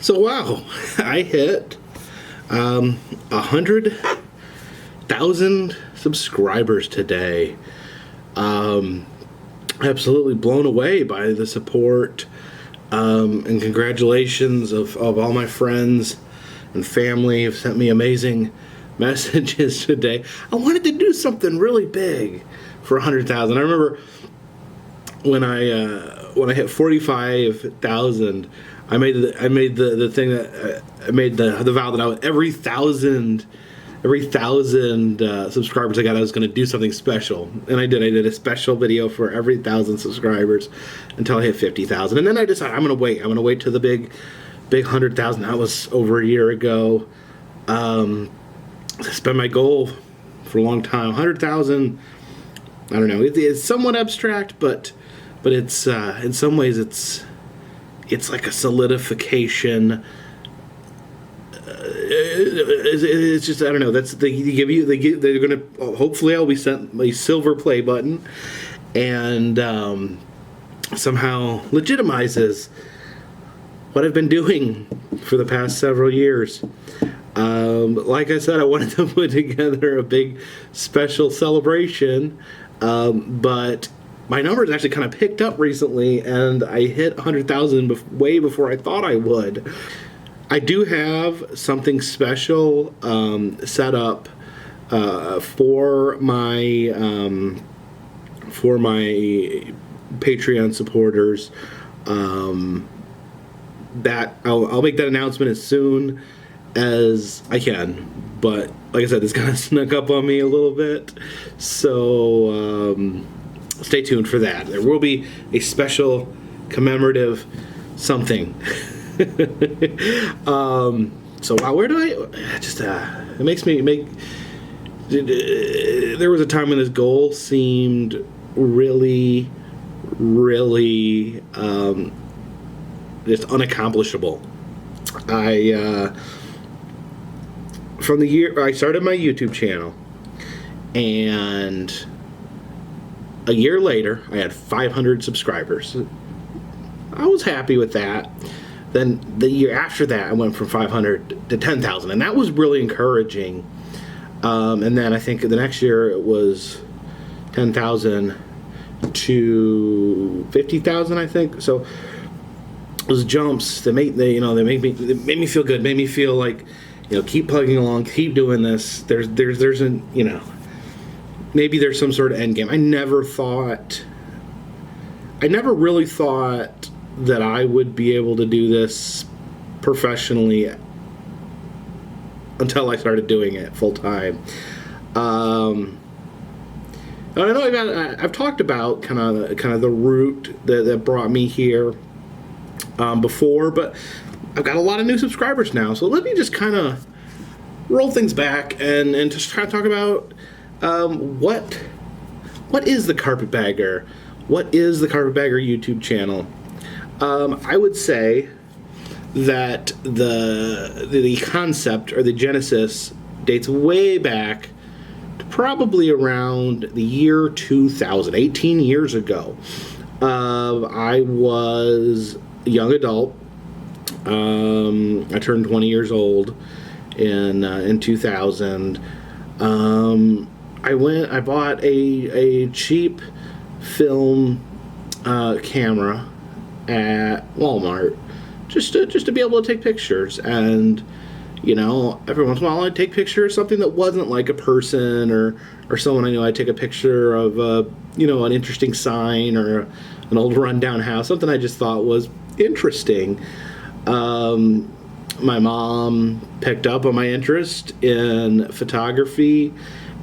So wow, I hit 100,000 subscribers today. Absolutely blown away by the support and congratulations of all my friends and family have sent me amazing messages today. I wanted to do something really big for 100,000. I remember when I hit 45,000, I made the thing that I made the vow that I would every thousand subscribers I got, I was going to do something special, and I did. I did a special video for every 1,000 subscribers until I hit 50,000, and then I decided I'm going to wait. I'm going to wait till the big 100,000. That was over a year ago. It's been my goal for a long time. 100,000. I don't know. It's somewhat abstract, but it's in some ways it's like a solidification. It's just, I don't know. They're gonna, hopefully I'll be sent a silver play button, and somehow legitimizes what I've been doing for the past several years. Like I said, I wanted to put together a big special celebration, but my numbers actually kind of picked up recently, and I hit 100,000 way before I thought I would. I do have something special set up for my Patreon supporters. That I'll make that announcement as soon as I can. But like I said, it's kind of snuck up on me a little bit, so stay tuned for that. There will be a special commemorative something. So wow, where do I just it makes me there was a time when this goal seemed really just unaccomplishable. From the year I started my YouTube channel, and a year later I had 500 subscribers. I was happy with that. Then the year after that, I went from 500 to 10,000, and that was really encouraging. And then I think the next year it was 10,000 to 50,000, I think. So those jumps they made me feel good, made me feel like, keep plugging along, keep doing this. There's maybe there's some sort of end game. I never really thought that I would be able to do this professionally until I started doing it full time. I know I've talked about kind of the route that brought me here before, but I've got a lot of new subscribers now. So let me just kind of roll things back and just try to talk about what is the Carpetbagger? What is the Carpetbagger YouTube channel? I would say that the concept or the genesis dates way back to probably around the year 2000, 18 years ago. I was a young adult. I turned 20 years old in 2000. I bought a cheap film camera at Walmart just to be able to take pictures, and every once in a while I'd take picture of something that wasn't like a person or someone I knew. I'd take a picture of an interesting sign or an old rundown house, something I just thought was interesting. My mom picked up on my interest in photography,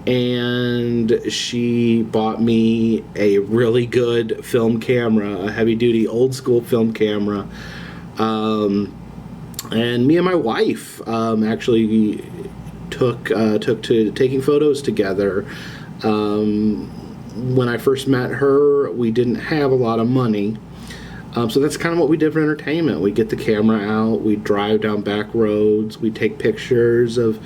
and she bought me a really good film camera, a heavy-duty, old-school film camera. And me and my wife actually took to taking photos together. When I first met her, we didn't have a lot of money. So that's kind of what we did for entertainment. We get the camera out, we drive down back roads, we take pictures of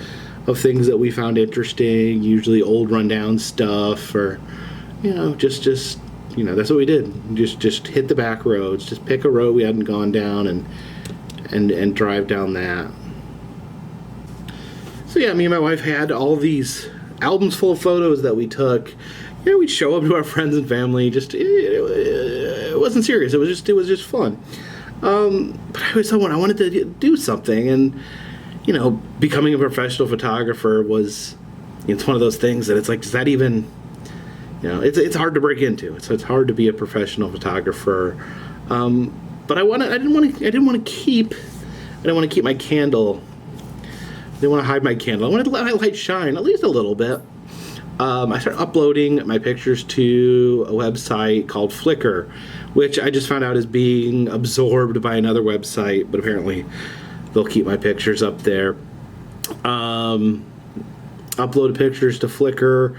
things that we found interesting, usually old rundown stuff, or just that's what we did. Just hit the back roads, just pick a road we hadn't gone down, and and drive down that. So yeah, me and my wife had all these albums full of photos that we took. We'd show up to our friends and family. Just it wasn't serious. It was just fun. But I always thought I wanted to do something, and becoming a professional photographer was. It's one of those things that it's like, does that even? It's hard to break into. It's hard to be a professional photographer. But I didn't want to keep my candle. I didn't want to hide my candle. I wanted to let my light shine at least a little bit. I started uploading my pictures to a website called Flickr, which I just found out is being absorbed by another website, but apparently they'll keep my pictures up there. Uploaded pictures to Flickr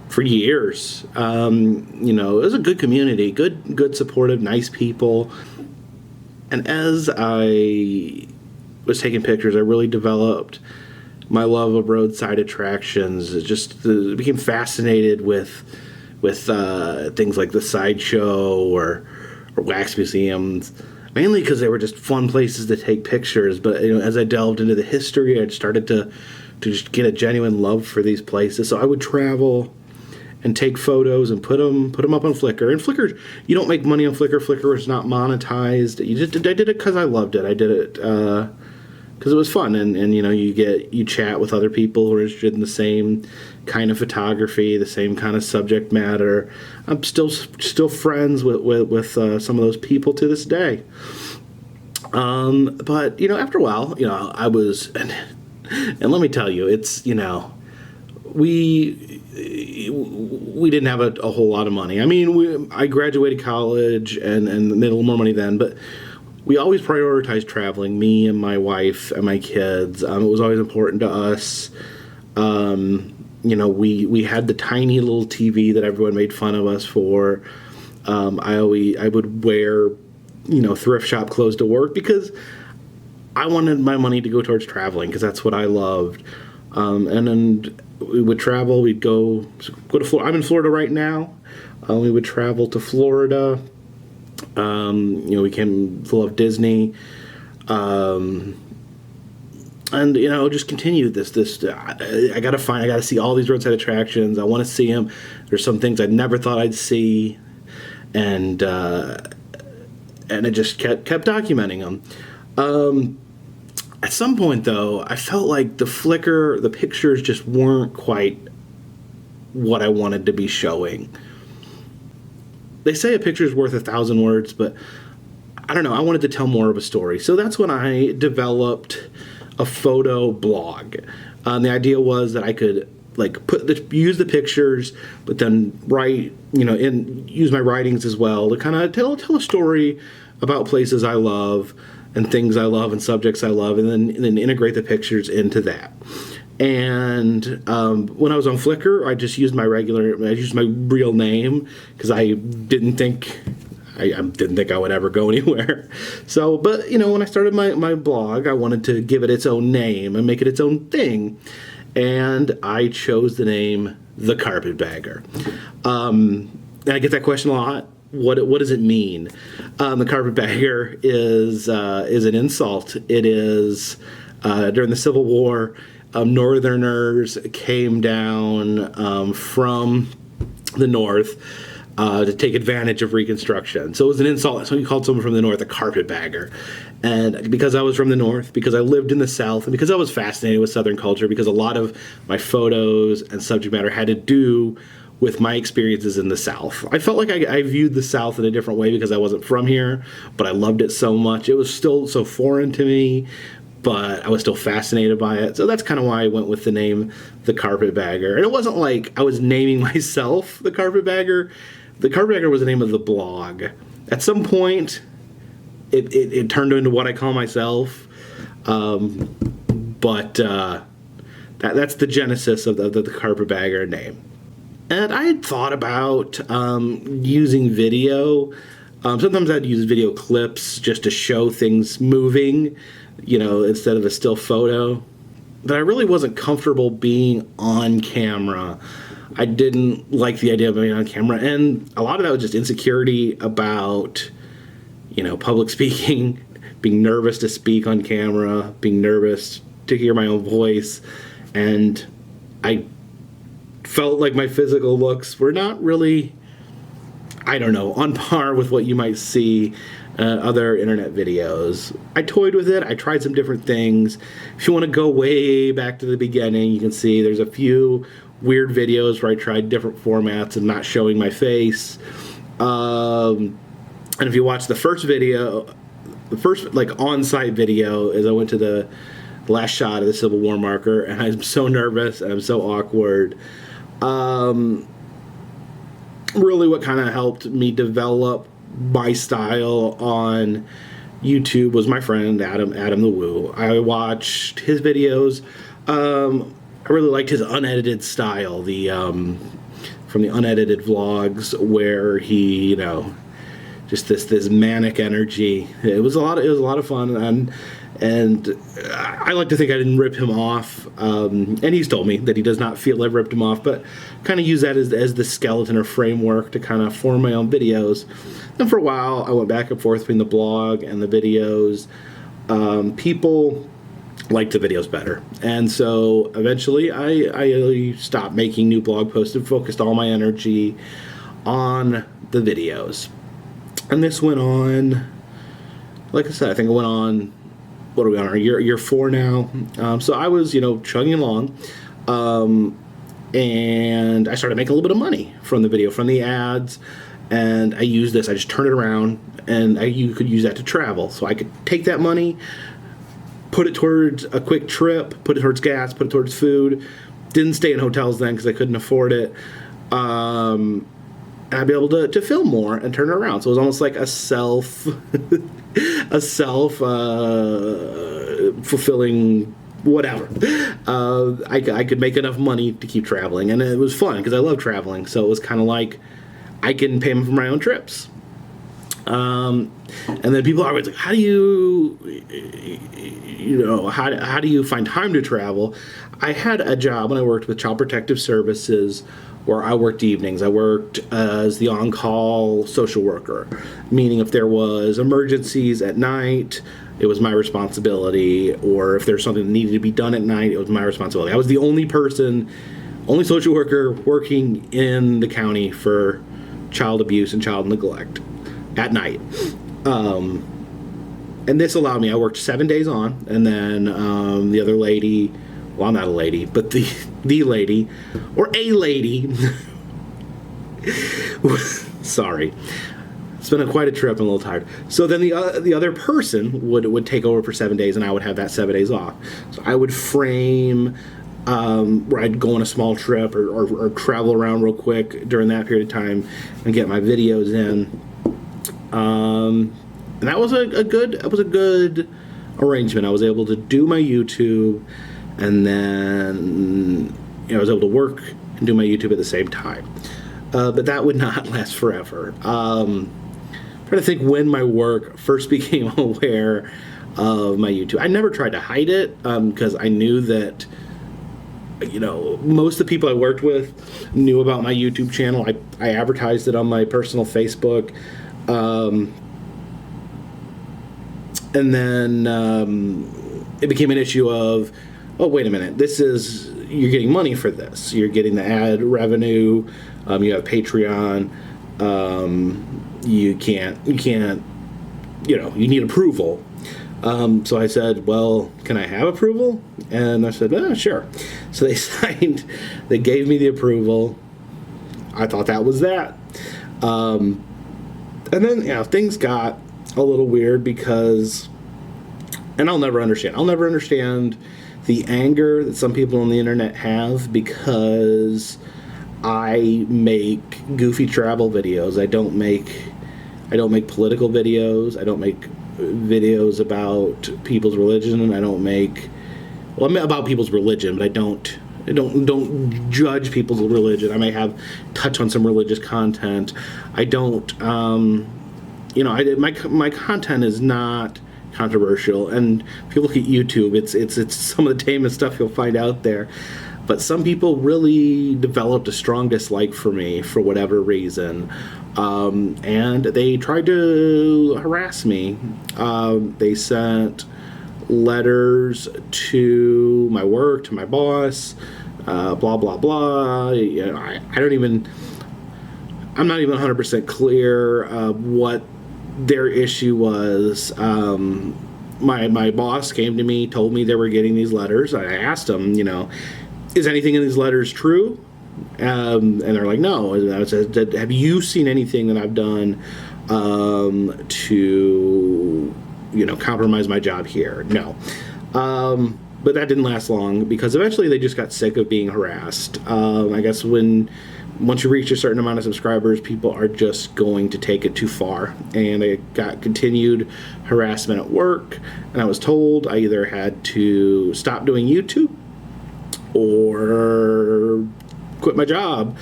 for years. It was a good community, good supportive, nice people. And as I was taking pictures, I really developed my love of roadside attractions. Became fascinated with things like the sideshow or wax museums, mainly because they were just fun places to take pictures. But as I delved into the history, I started to just get a genuine love for these places. So I would travel and take photos and put them up on Flickr. And Flickr, you don't make money on Flickr. Flickr is not monetized. I did it because I loved it. I did it because it was fun, and you chat with other people who are interested in the same kind of photography, the same kind of subject matter. I'm still friends with some of those people to this day. But after a while, I was, and let me tell you, it's we didn't have a whole lot of money. I mean, I graduated college and made a little more money then, but we always prioritized traveling, me and my wife and my kids. It was always important to us. We had the tiny little TV that everyone made fun of us for. I would wear, thrift shop clothes to work because I wanted my money to go towards traveling because that's what I loved. And then we would travel. We'd go to Florida. I'm in Florida right now. We would travel to Florida. We came to love Disney. And just continue this. I gotta see all these roadside attractions. I want to see them. There's some things I never thought I'd see, and I just kept documenting them. At some point, though, I felt like the pictures just weren't quite what I wanted to be showing. They say a picture's worth 1,000 words, but I don't know. I wanted to tell more of a story. So that's when I developed a photo blog. The idea was that I could use the pictures, but then write, and use my writings as well to kind of tell a story about places I love and things I love and subjects I love, and then integrate the pictures into that. And when I was on Flickr, I just used my real name because I didn't think I would ever go anywhere. So, but when I started my blog, I wanted to give it its own name and make it its own thing, and I chose the name The Carpetbagger. And I get that question a lot. What does it mean? The carpetbagger is an insult. It is during the Civil War, Northerners came down from the North to take advantage of Reconstruction. So it was an insult. So you called someone from the North a carpetbagger. And because I was from the North, because I lived in the South, and because I was fascinated with Southern culture, because a lot of my photos and subject matter had to do with my experiences in the South. I felt like I viewed the South in a different way because I wasn't from here, but I loved it so much. It was still so foreign to me, but I was still fascinated by it. So that's kind of why I went with the name The Carpetbagger. And it wasn't like I was naming myself The Carpetbagger. The Carpetbagger was the name of the blog. At some point, it turned into what I call myself. But that's the genesis of the Carpetbagger name. And I had thought about using video. Sometimes I'd use video clips just to show things moving, instead of a still photo. But I really wasn't comfortable being on camera. I didn't like the idea of being on camera. And a lot of that was just insecurity about, public speaking. being nervous to speak on camera, being nervous to hear my own voice, and I felt like my physical looks were not really, I don't know, on par with what you might see other internet videos. I toyed with it. I tried some different things. If you want to go way back to the beginning, you can see there's a few weird videos where I tried different formats and not showing my face. And if you watch the first video, the first like on-site video is I went to the last shot of the Civil War marker, and I'm so nervous and I'm so awkward. Really what kind of helped me develop my style on YouTube was my friend Adam the Woo. I watched his videos. I really liked his unedited style, the from the unedited vlogs where he, you know, just this manic energy. It was a lot of fun, and I like to think I didn't rip him off. And he's told me that he does not feel I've ripped him off, but kind of use that as the skeleton or framework to kind of form my own videos. And for a while, I went back and forth between the blog and the videos. People liked the videos better, and so eventually I stopped making new blog posts and focused all my energy on the videos. And this went on, like I said, I think it went on, what are we on, our year 4 now? So I was, chugging along, and I started making a little bit of money from the video, from the ads, and I used this, I just turned it around, and you could use that to travel. So I could take that money, put it towards a quick trip, put it towards gas, put it towards food. Didn't stay in hotels then because I couldn't afford it. And I'd be able to film more and turn it around. So it was almost like a fulfilling whatever. I could make enough money to keep traveling, and it was fun because I love traveling. So it was kind of like I can pay for my own trips. And then people are always like, how do you find time to travel? I had a job when I worked with Child Protective Services where I worked evenings. I worked as the on-call social worker, meaning if there was emergencies at night, it was my responsibility, or if there's something that needed to be done at night, it was my responsibility. I was the only social worker working in the county for child abuse and child neglect at night. And this allowed me, I worked 7 days on, and then the other lady, well, not a lady, but the lady, or a lady, sorry, it's been quite a trip, I'm a little tired. So then the other person would take over for 7 days, and I would have that 7 days off. So I would frame where I'd go on a small trip or travel around real quick during that period of time and get my videos in. And that was a good arrangement. I was able to do my YouTube, and then I was able to work and do my YouTube at the same time. But that would not last forever. I'm trying to think when my work first became aware of my YouTube. I never tried to hide it because I knew that most of the people I worked with knew about my YouTube channel. I advertised it on my personal Facebook. And then it became an issue of, oh, wait a minute, you're getting money for this. You're getting the ad revenue. You have Patreon. You need approval. So I said, well, can I have approval? And I said, sure. So they gave me the approval. I thought that was that. And then, things got a little weird because, and I'll never understand the anger that some people on the internet have because I make goofy travel videos. I don't make political videos. I don't make videos about people's religion. I don't make, about people's religion, but I don't judge people's religion. I may have touch on some religious content. I don't, my content is not controversial. And if you look at YouTube, it's some of the tamest stuff you'll find out there. But some people really developed a strong dislike for me for whatever reason. And they tried to harass me. They sent letters to my work, to my boss, blah, blah, blah. I'm not even 100% clear what their issue was. My boss came to me, told me they were getting these letters. I asked them, is anything in these letters true? And they're like, no. And I said, have you seen anything that I've done to, compromise my job here? No. But that didn't last long because eventually they just got sick of being harassed. I guess once you reach a certain amount of subscribers, people are just going to take it too far. And I got continued harassment at work, and I was told I either had to stop doing YouTube or quit my job.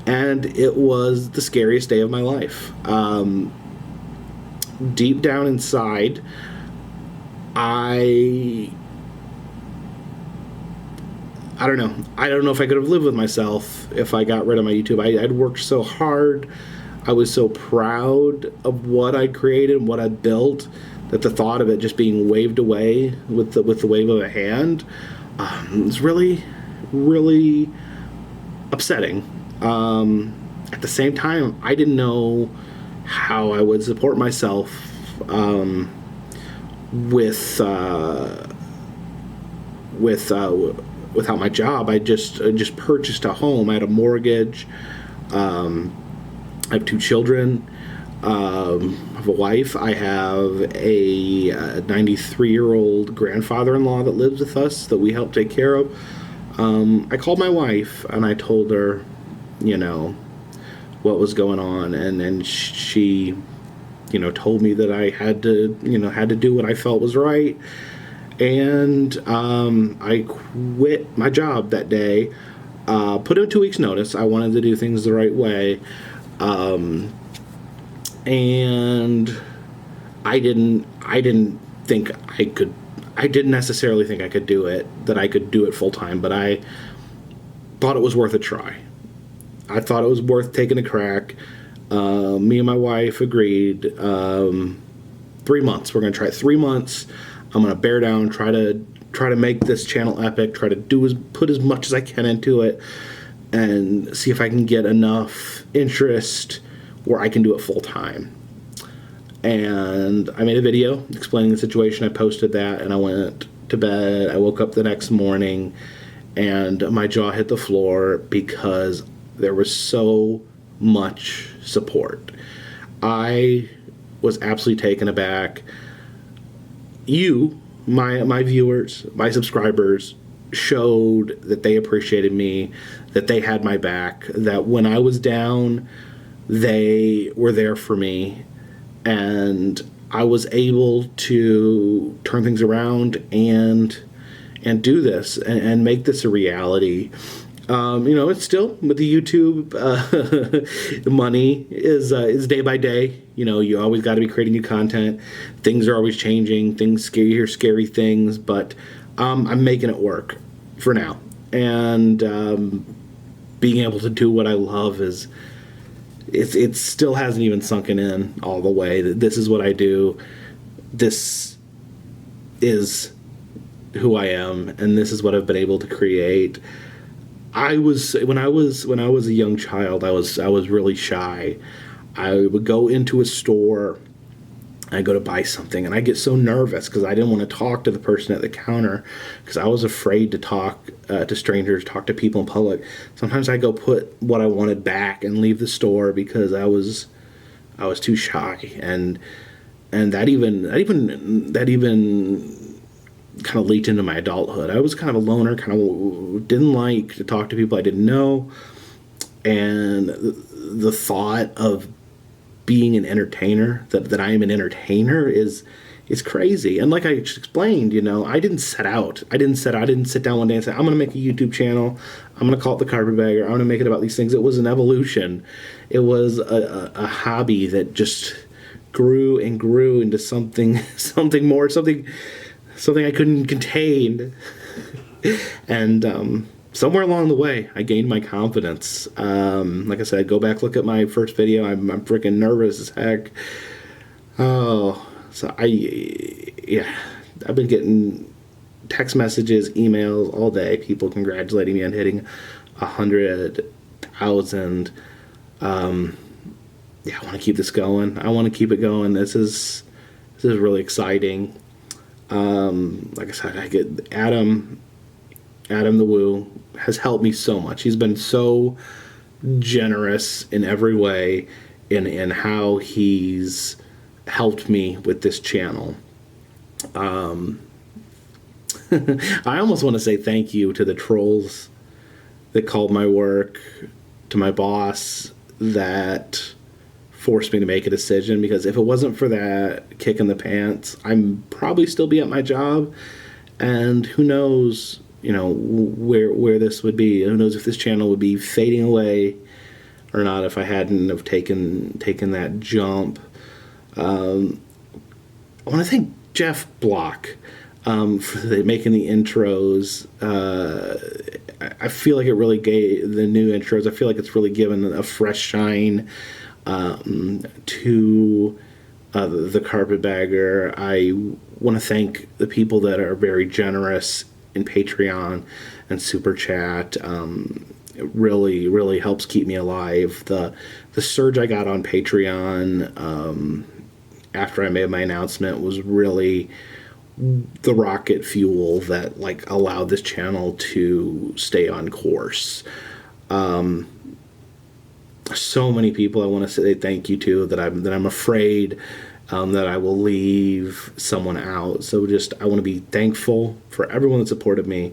And it was the scariest day of my life. Deep down inside, I don't know. I don't know if I could have lived with myself if I got rid of my YouTube. I'd worked so hard. I was so proud of what I created and what I built that the thought of it just being waved away with the wave of a hand was really, really upsetting. At the same time, I didn't know how I would support myself without my job. I just purchased a home. I had a mortgage. I have 2 children. I have a wife. I have a 93-year-old grandfather-in-law that lives with us that we help take care of. I called my wife and I told her, what was going on, and she, told me that I had to do what I felt was right. And I quit my job that day, put in a 2 weeks notice. I wanted to do things the right way. And I didn't necessarily think I could do it, that I could do it full time, but I thought it was worth a try. I thought it was worth taking a crack. Me and my wife agreed, 3 months. We're going to try it 3 months. I'm going to bear down, try to make this channel epic, try to put as much as I can into it, and see if I can get enough interest where I can do it full time. And I made a video explaining the situation. I posted that, and I went to bed. I woke up the next morning, and my jaw hit the floor because there was so much support. I was absolutely taken aback. You, my viewers, my subscribers, showed that they appreciated me, that they had my back, that when I was down, they were there for me, and I was able to turn things around and do this and make this a reality. It's still with the YouTube, the money is day by day. You always got to be creating new content. Things are always changing. You hear scary things, but I'm making it work for now. And being able to do what I love it still hasn't even sunken in all the way. That this is what I do. This is who I am, and this is what I've been able to create. When I was a young child, I was really shy. I would go into a store, I go to buy something, and I get so nervous because I didn't want to talk to the person at the counter because I was afraid to talk to strangers, talk to people in public. Sometimes I go put what I wanted back and leave the store because I was too shy, and that even kind of leaked into my adulthood. I was kind of a loner, kind of didn't like to talk to people I didn't know, and the thought of being an entertainer, that I am an entertainer, is crazy. And like I just explained, I didn't sit down one day and say, I'm going to make a YouTube channel, I'm going to call it The Carpetbagger, I'm going to make it about these things. It was an evolution. It was a hobby that just grew and grew into something more, something I couldn't contain. And somewhere along the way, I gained my confidence. Like I said, go back, look at my first video. I'm freaking nervous as heck. Oh, so yeah, I've been getting text messages, emails all day, people congratulating me on hitting 100,000. Yeah, I want to keep this going. I want to keep it going. This is really exciting. Like I said, I get Adam the Woo has helped me so much. He's been so generous in every way in how he's helped me with this channel. I almost want to say thank you to the trolls that called my work, to my boss that forced me to make a decision, because if it wasn't for that kick in the pants, I'm probably still be at my job, and who knows, where this would be. Who knows if this channel would be fading away or not if I hadn't have taken that jump. I want to thank Jeff Block for making the intros. I feel like it really gave the new intros. I feel like it's really given a fresh shine to the Carpetbagger. I want to thank the people that are very generous in Patreon and Super Chat. It really helps keep me alive. The surge I got on Patreon after I made my announcement was really the rocket fuel that allowed this channel to stay on course. So many people I want to say thank you to that I'm afraid that I will leave someone out. So I want to be thankful for everyone that supported me.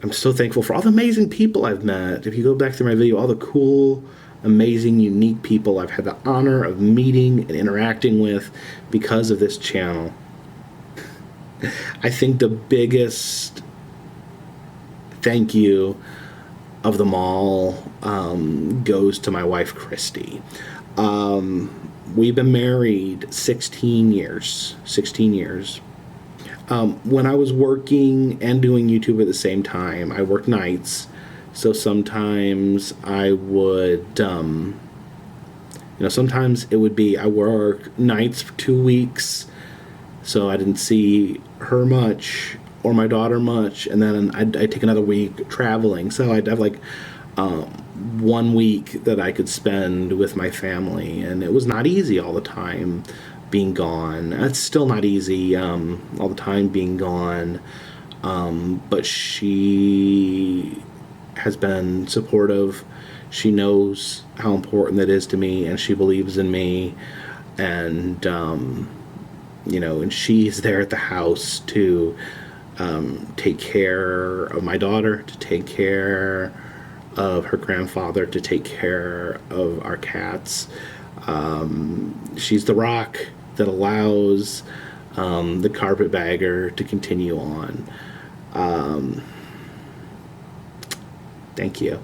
I'm so thankful for all the amazing people I've met. If you go back through my video, all the cool, amazing, unique people I've had the honor of meeting and interacting with because of this channel. I think the biggest thank you of them all goes to my wife, Christy. We've been married 16 years. 16 years. When I was working and doing YouTube at the same time, I worked nights. So sometimes I would, sometimes it would be I work nights for 2 weeks, so I didn't see her much or my daughter much, and then I'd take another week traveling. So I'd have 1 week that I could spend with my family, and it was not easy all the time being gone. It's still not easy all the time being gone, but she has been supportive. She knows how important that is to me, and she believes in me, and and she's there at the house to take care of my daughter, to take care of her grandfather, to take care of our cats. She's the rock that allows the Carpetbagger to continue on. Thank you.